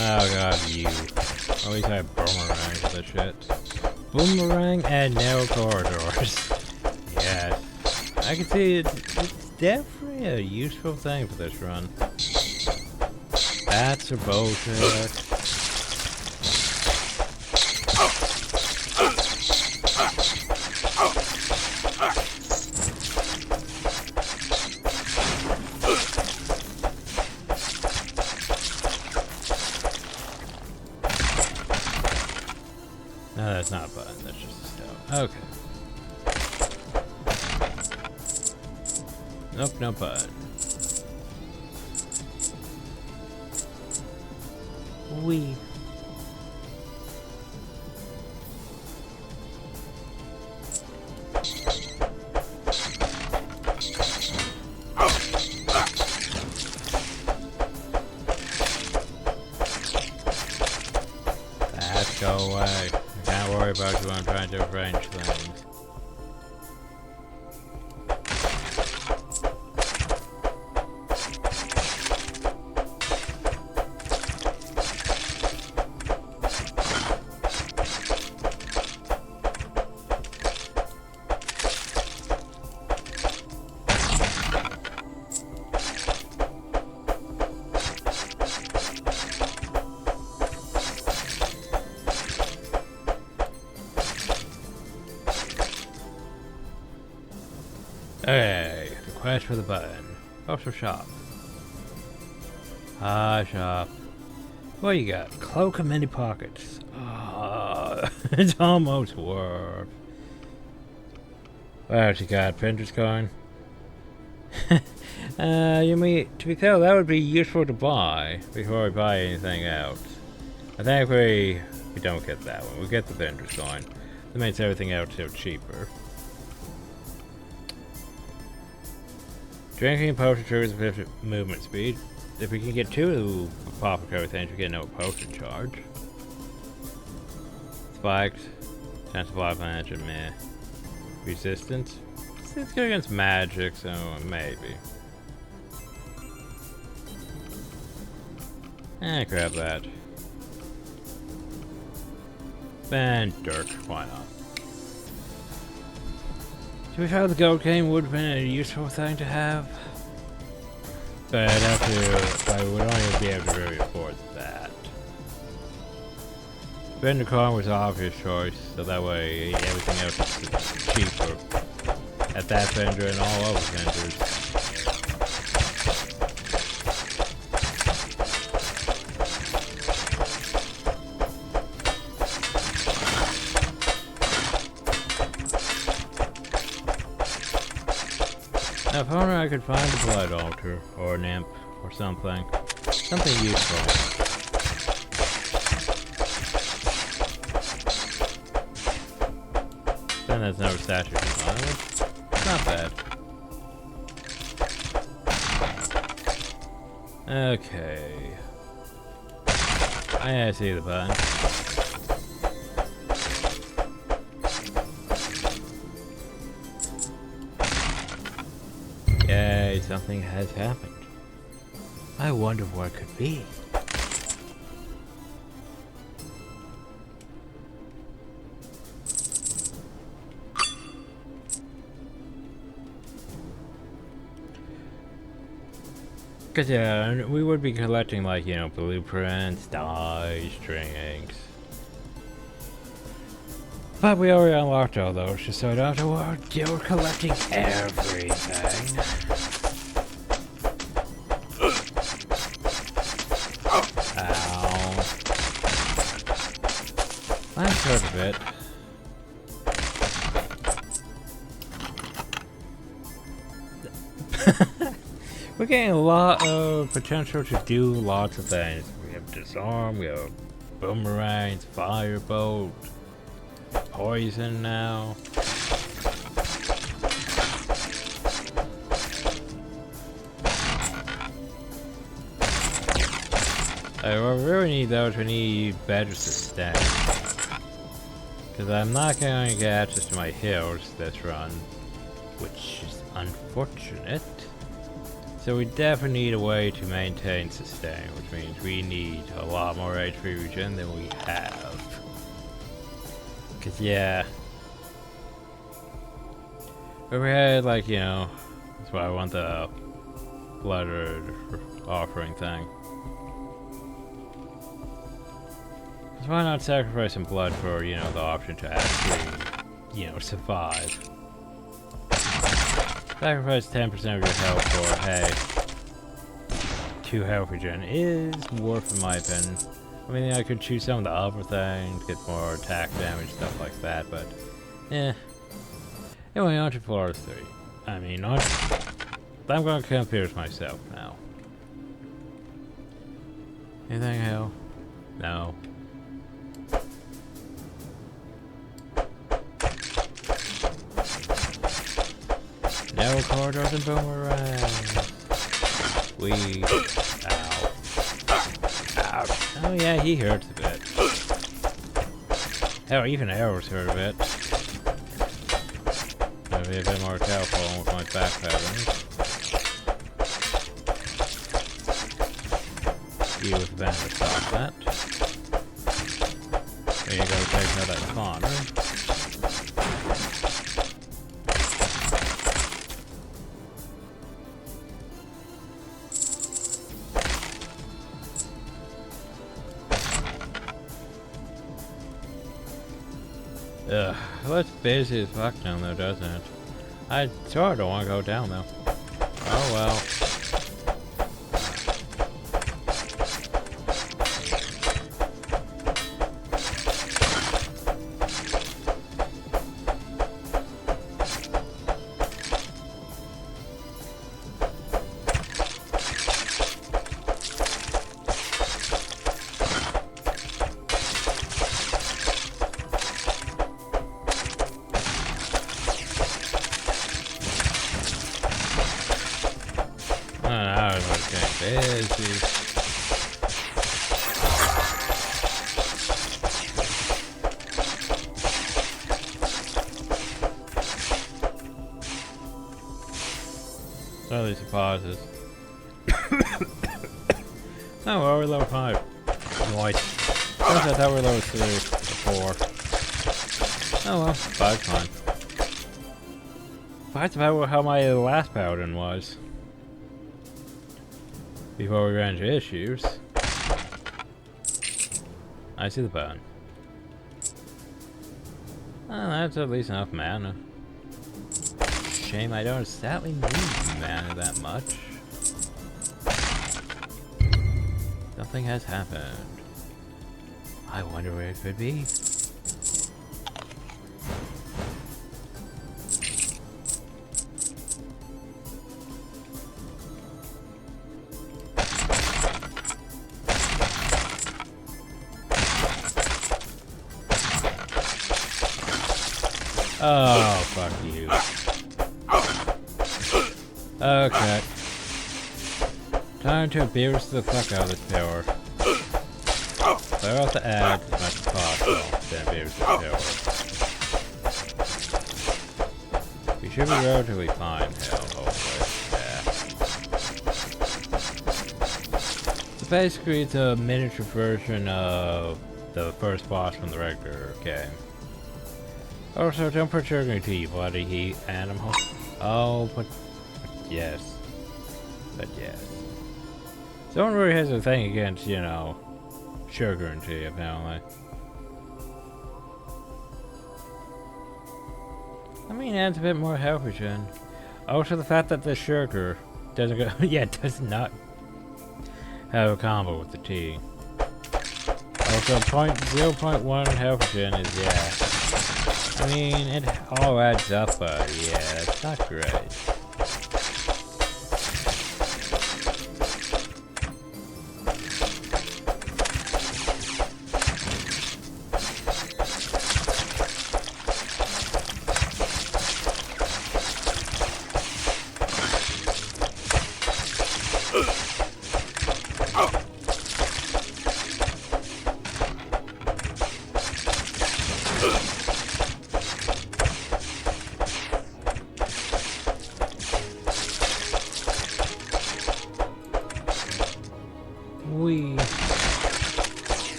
Oh god, you. At least I have boomerang for this shit. Boomerang and narrow corridors. Yes. I can see it's definitely a useful thing for this run. That's a bullshit. No, that's not a button, that's just a stone. Okay. Nope, no button. Wee. That's go away. Can't worry about you when I'm trying to arrange things. Okay, request for the button. Postal shop. Ah, shop. What you got? Cloak and many pockets. Ah, it's almost worth. What else you got? Printer's coin? You mean, to be fair, that would be useful to buy before we buy anything else. I think we don't get that one. We get the vendor's coin. That makes everything else so cheaper. Drinking potion triggers 50 movement speed. If we can get 2 apothecary things, we get no potion charge. Spikes. Chance of life damage and meh. Resistance. It's good against magic, so maybe. Grab that. And Dirk, why not? To be fair, the gold cane would have been a useful thing to have. But I'd have to, I would only be able to really afford that. Vendor coin was an obvious choice, so that way everything else is cheaper. At that vendor and all other vendors. Now, if only I could find a blood altar, or an imp, or something. Something useful. Then there's no statue of violence. Not bad. Okay. I see the button. Yay, something has happened. I wonder what it could be. Cause yeah, we would be collecting like, you know, blueprints, dies, string inks. But we already unlocked all those, just so I don't have to we're collecting everything. Ow. I'm hurt a bit. We're getting a lot of potential to do lots of things. We have disarm, we have boomerangs, firebolt, poison now. What we really need though is we need better sustain. Because I'm not going to get access to my heals this run, which is unfortunate. So we definitely need a way to maintain sustain, which means we need a lot more HP regen than we have. Cause yeah, if we had like, you know, that's why I want the blood offering thing. Cause why not sacrifice some blood for, you know, the option to actually, you know, survive. Sacrifice 10% of your health for, hey, 2 health regen is worth in my opinion. I mean, I could choose some of the other things, get more attack damage, stuff like that, but, eh. Anyway, on to floor 3. I mean, on I'm gonna kill Pierce myself now. Anything hell? No. No corridors and boomerangs. We. Ow. Ow. Oh yeah, he hurts a bit. Hell, even arrows hurt a bit. Gotta be a bit more careful with my back patterns. You with advantage stop that. There you go, take out that spawner. Ugh, looks busy as fuck down there, doesn't it? I sort of don't want to go down though. Oh well. Busy. Early surprises. Oh, well, we're level 5. White. I thought we were level 3 or 4. Oh well, 5's fine. 5's about how my last Paladin was. Before we ran into issues. I see the button. Oh, that's at least enough mana. Shame I don't sadly need mana that much. Something has happened. I wonder where it could be. Oh, fuck you. Okay. Time to abuse the fuck out of this power. So I'll have to add as much as possible to abuse this power. We should be relatively fine, hell, hopefully. Yeah. So basically, it's a miniature version of the first boss from the regular game. Also, don't put sugar into you, bloody heat animal. Oh, but yes. But yes. Someone really has a thing against, you know, sugar and tea, apparently. I mean, it adds a bit more health regen. Also, the fact that the sugar doesn't go, yeah, it does not have a combo with the tea. Also, 0.1 health regen is, yeah. I mean, it all adds up, but yeah, it's not great.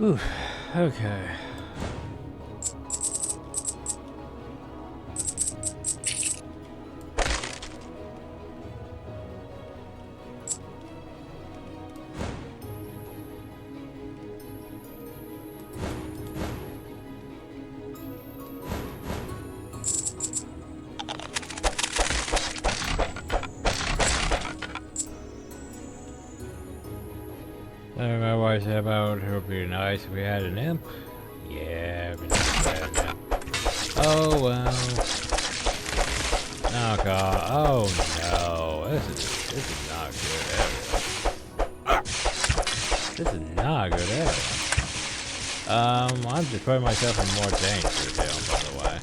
Ooh, okay. My wife said about it would be nice if we had an imp. Yeah, it'd be nice if we had an imp. Oh well. Oh god. Oh no. This is not good area. This is not good area. I'm just putting myself in more danger here, by the way.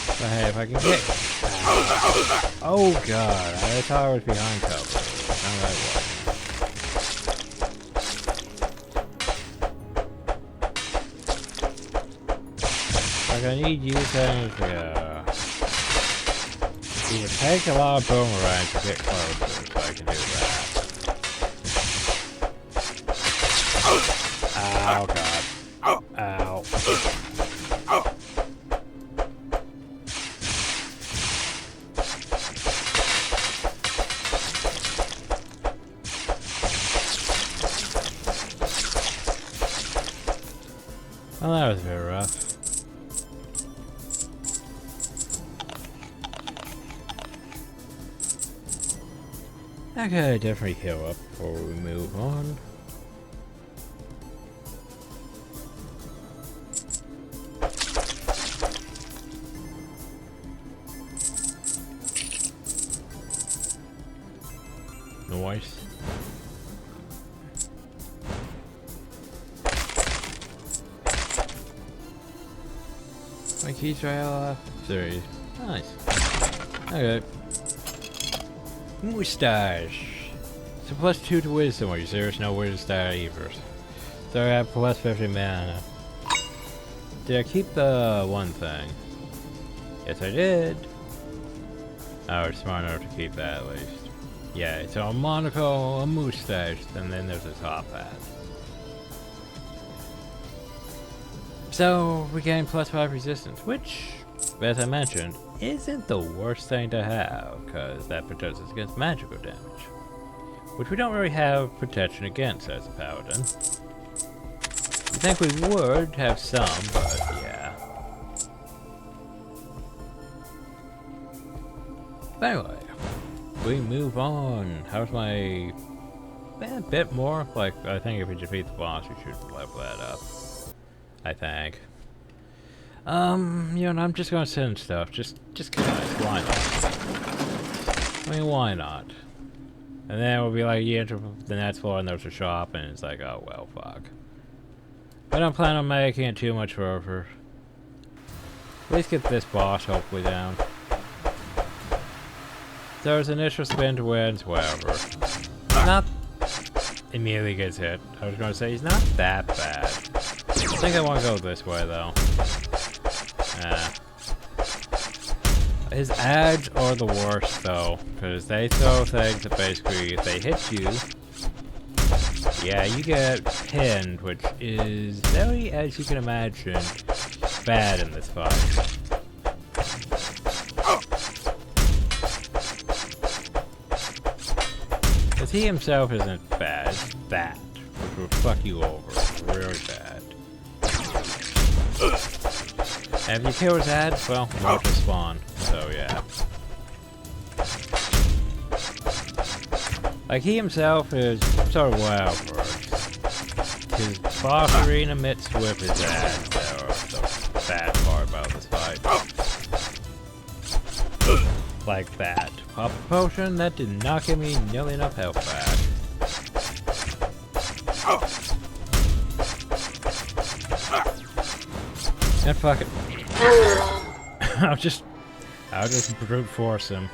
But hey, if I can get... Oh god, I thought I was behind cover. No, I wasn't. Like, I need you things to... it would take a lot of boomerangs to get closer, so I can do that. Oh god. Ow. Well, that was very rough. Okay, definitely heal up before we move on. Noise. My key trail series. Nice. Okay. Mustache. So +2 to wisdom. Are you serious? No wisdom either. So I have +50 mana. Did I keep the one thing? Yes, I did. I was smart enough to keep that at least. Yeah, so a monocle, a mustache, and then there's a top hat. So we gain +5 resistance, which, as I mentioned, isn't the worst thing to have, because that protects us against magical damage. Which we don't really have protection against as a paladin. I think we would have some, but yeah. But anyway, we move on. How's my... a bit more? Like, I think if we defeat the boss, we should level that up. I think. You know, I'm just gonna send stuff. Just cause, why not? I mean, why not? And then we'll be like, you enter the next floor and there's a shop, and it's like, oh well, fuck. I don't plan on making it too much further. At least get this boss hopefully down. There's initial spin to wins, whatever. Not immediately gets hit. I was gonna say he's not that bad. I think I want to go this way though. His ads are the worst though, because they throw things that basically, if they hit you, yeah, you get pinned, which is very, as you can imagine, bad in this fight. Because he himself isn't bad, it's that, which will fuck you over really bad. And if you kill his ads, well, more to spawn, so yeah. Like, he himself is sort of wild for us. His boss arena mixed with his ads that are the bad part about this fight. Like that. Pop a potion, that did not give me nearly enough health back. And fuck it. I'll just brute force him.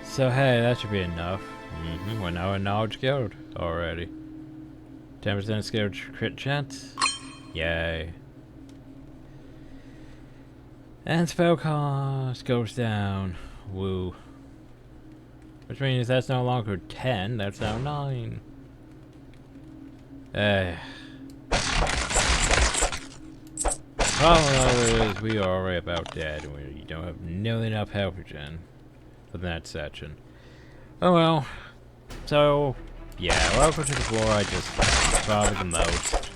So hey, that should be enough. We're now in knowledge guild already. 10% skill crit chance. Yay. And spell cost goes down. Woo. Which means that's no longer 10, that's now 9. Problem is, we are already about dead, and we don't have nearly enough health regen for that section. Oh well. So, yeah, welcome to the floor I just probably the most.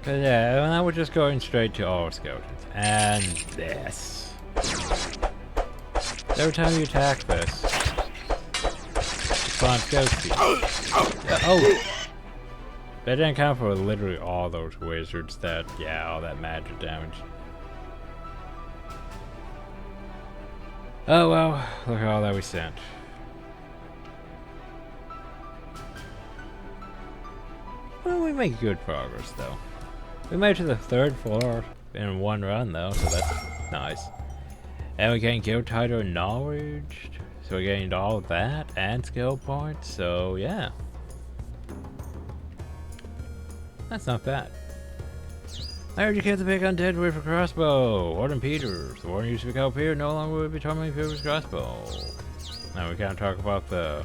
Cause yeah, and now we're just going straight to all skeletons. And this. Every time you attack this, it spawns ghosts. Oh! That didn't count for literally all those wizards that, yeah, all that magic damage. Oh well, look at all that we sent. Well, we make good progress though. We made it to the 3rd floor in one run though, so that's nice. And we gained guild title and knowledge, so we gained all of that and skill points, so yeah. That's not bad. I heard you kept the big undead with a crossbow. Warden Peters. The warden used to be called Peter, no longer would be tormenting Peter's crossbow. Now we can't talk about the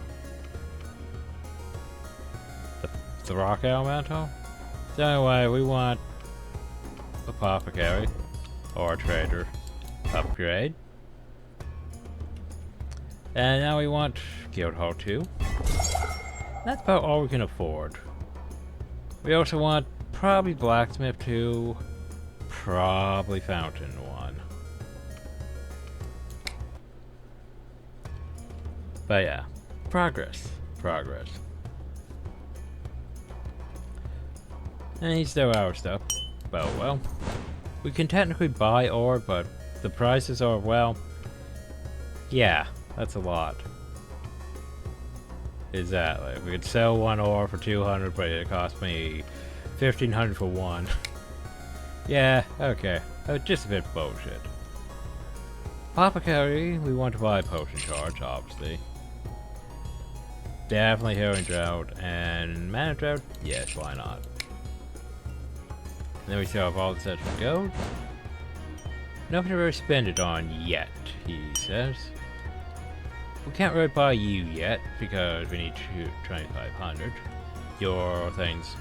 rock elemental. So anyway, we want apothecary or trader upgrade. And now we want guild hall 2. That's about all we can afford. We also want probably blacksmith 2, probably fountain 1. But yeah, progress. And he's still our stuff. But well, we can technically buy ore, but the prices are, well, yeah, that's a lot. Exactly. We could sell one ore for 200, but it cost me 1,500 for one. Yeah, okay. Just a bit bullshit. Apothecary, we want to buy potion charge, obviously. Definitely healing drought and mana drought. Yes, why not? And then we still have all the sets of gold. Nothing to really spend it on yet, he says. We can't really buy you yet because we need 2,500. Your thing's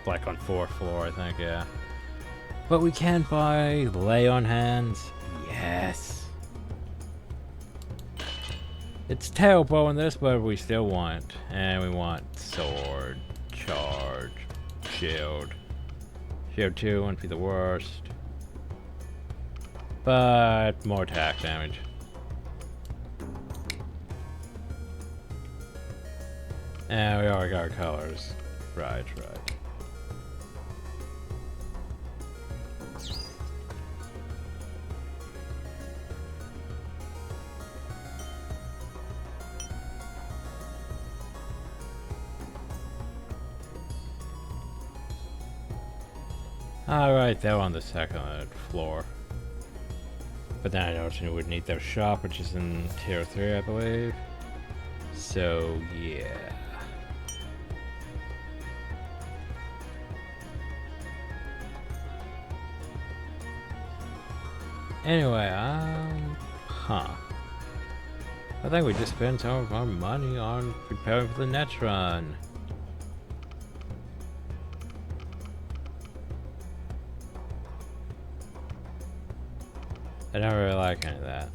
like on 4th floor, I think, yeah. But we can buy lay on hands. Yes. It's terrible in this, but we still want. And we want sword, charge, shield. Shield 2 wouldn't be the worst. But more attack damage. And we already got our colors. Right. Alright, they're on the 2nd floor. But then I noticed we would need their shop, which is in tier 3, I believe. So, yeah. Anyway, I think we just spent some of our money on preparing for the next run. I don't really like any of that.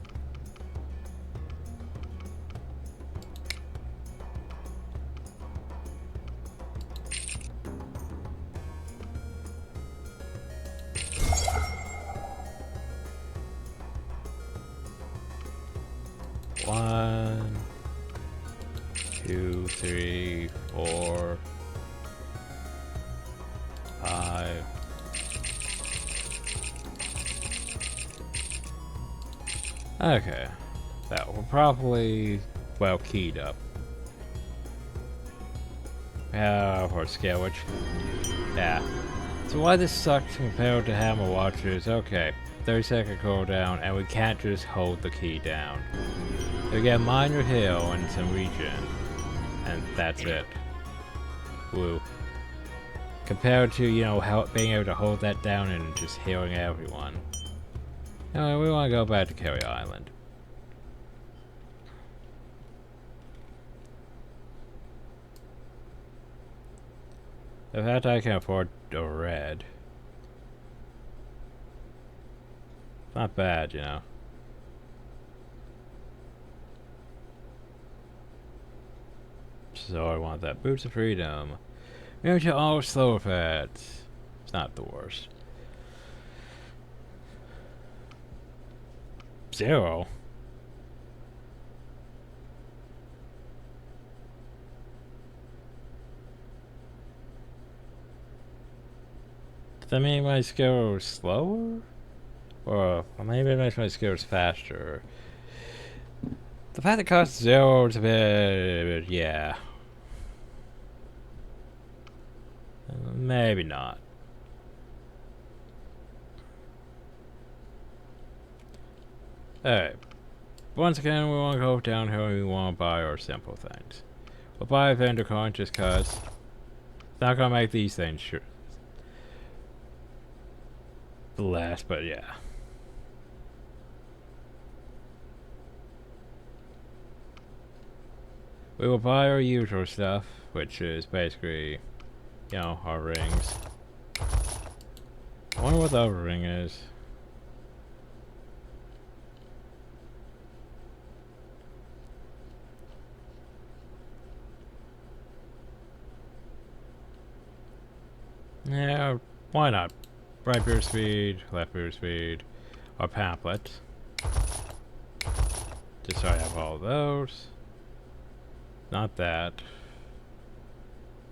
One, 2, 3, 4, 5. Okay, that will probably, well, keyed up. For scale, which, yeah. So why this sucks compared to Hammerwatch is, okay, 30-second cooldown, and we can't just hold the key down. We get minor heal and some regen, and that's it. Woo. Compared to, you know, being able to hold that down and just healing everyone. Anyway, we want to go back to Kerry Island. The fact I can afford a red. Not bad, you know. So I want that Boots of Freedom. Maybe to all slower fats. It's not the worst. 0? Does that mean my skill is slower? Or maybe it makes my skills faster. The fact that it costs 0 is a bit... yeah. Maybe not. Alright. Once again, we want to go downhill and we want to buy our simple things. We'll buy a vendor coin just cause. It's not gonna make these things sure. Less, but yeah. We will buy our usual stuff, which is basically, you know, our rings. I wonder what the other ring is. Yeah, why not? Right boot speed, left boot speed, or pamphlet. Just so I have all those. Not that.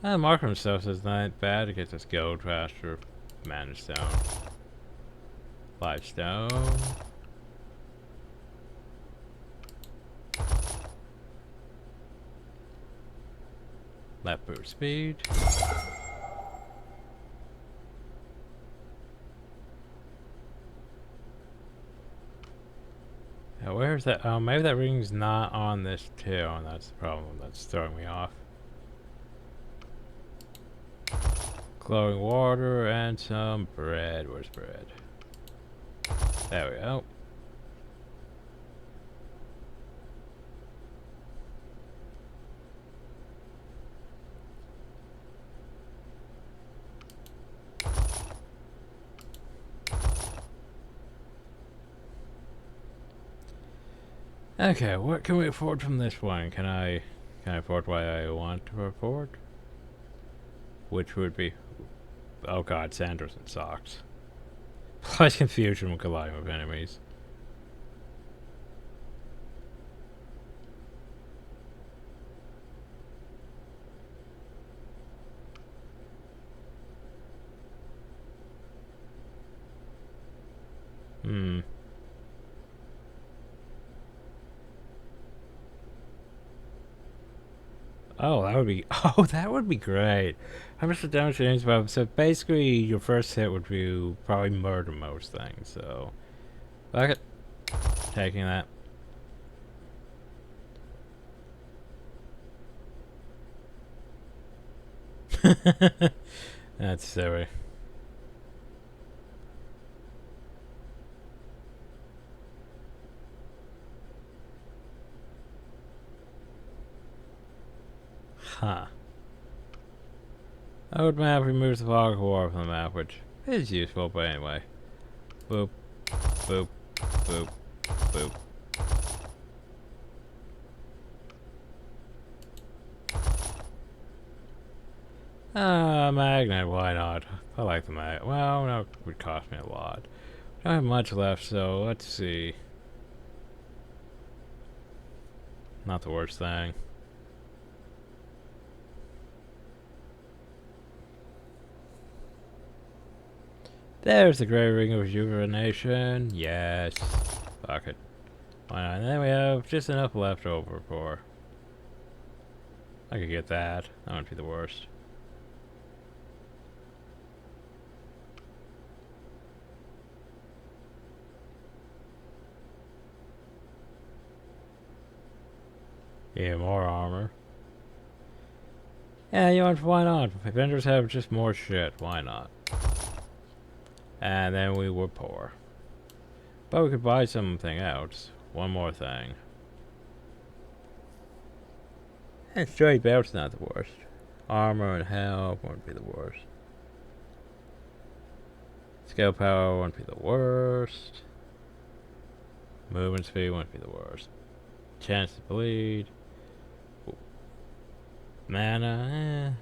Markham stuff is not bad. It gets us gold faster. Mana stone. Life stone. Left boot speed. Now where's that? Oh, maybe that ring's not on this tail, and that's the problem that's throwing me off. Glowing water and some bread. Where's bread? There we go. Okay, what can we afford from this one? Can I afford what I want to afford? Which would be, oh god, sandals and socks. Plus confusion when colliding with enemies. Oh, that would be. Oh, that would be great. How much the damage change? So basically, your first hit would be probably murder most things. So, fuck it. Taking that. That's silly. Huh. Old map removes the fog of war from the map, which is useful, but anyway. Boop. Boop. Boop. Boop. Magnet, why not? I like the magnet. Well, no, it would cost me a lot. I don't have much left, so let's see. Not the worst thing. There's the Grey Ring of Rejuvenation. Yes. Fuck it. Why not? And then we have just enough left over for... I could get that. That wouldn't be the worst. Yeah, more armor. Yeah, you know what? Why not? If vendors have just more shit, why not? And then we were poor. But we could buy something else. One more thing. And straight belt's not the worst. Armor and health wouldn't be the worst. Scale power wouldn't be the worst. Movement speed wouldn't be the worst. Chance to bleed. Mana,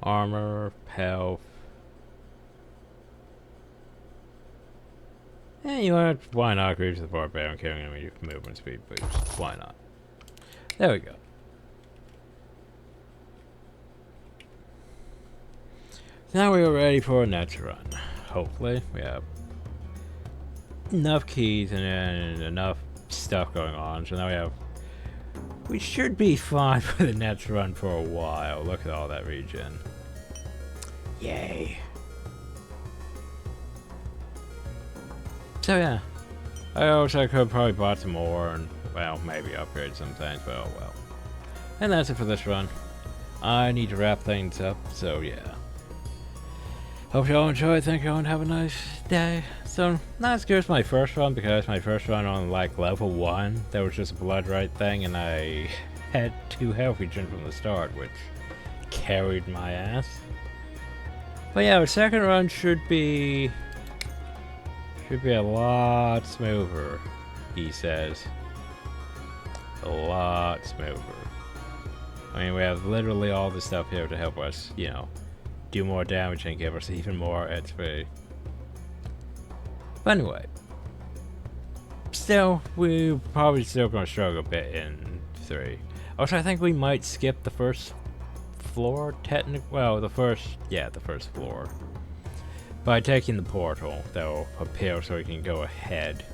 Armor, health. You know what? Why not? Greaves the barbarian killing enemy movement speed boost. Why not? There we go. Now we are ready for a next run. Hopefully, we have enough keys and enough stuff going on. So now we should be fine for the next run for a while. Look at all that regen. Yay. So yeah, I also could probably bought some more and, well, maybe upgrade some things, but oh well. And that's it for this run. I need to wrap things up, so yeah. Hope y'all enjoyed, thank y'all and have a nice day. So, not as good as my first run, because my first run on like level 1, that was just a blood-right thing, and I had 2 health regen from the start, which carried my ass. But yeah, the second run should be a lot smoother, he says. A lot smoother. I mean, we have literally all the stuff here to help us, you know, do more damage and give us even more XP. But anyway, still, we're probably still going to struggle a bit in 3. Also, I think we might skip the first floor, well, the first floor. By taking the portal that will appear so we can go ahead.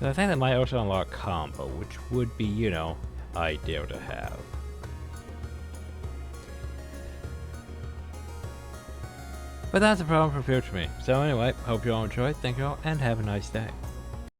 But I think that might also unlock combo, which would be, you know, ideal to have. But that's a problem for future me. So anyway, hope you all enjoyed, thank you all, and have a nice day.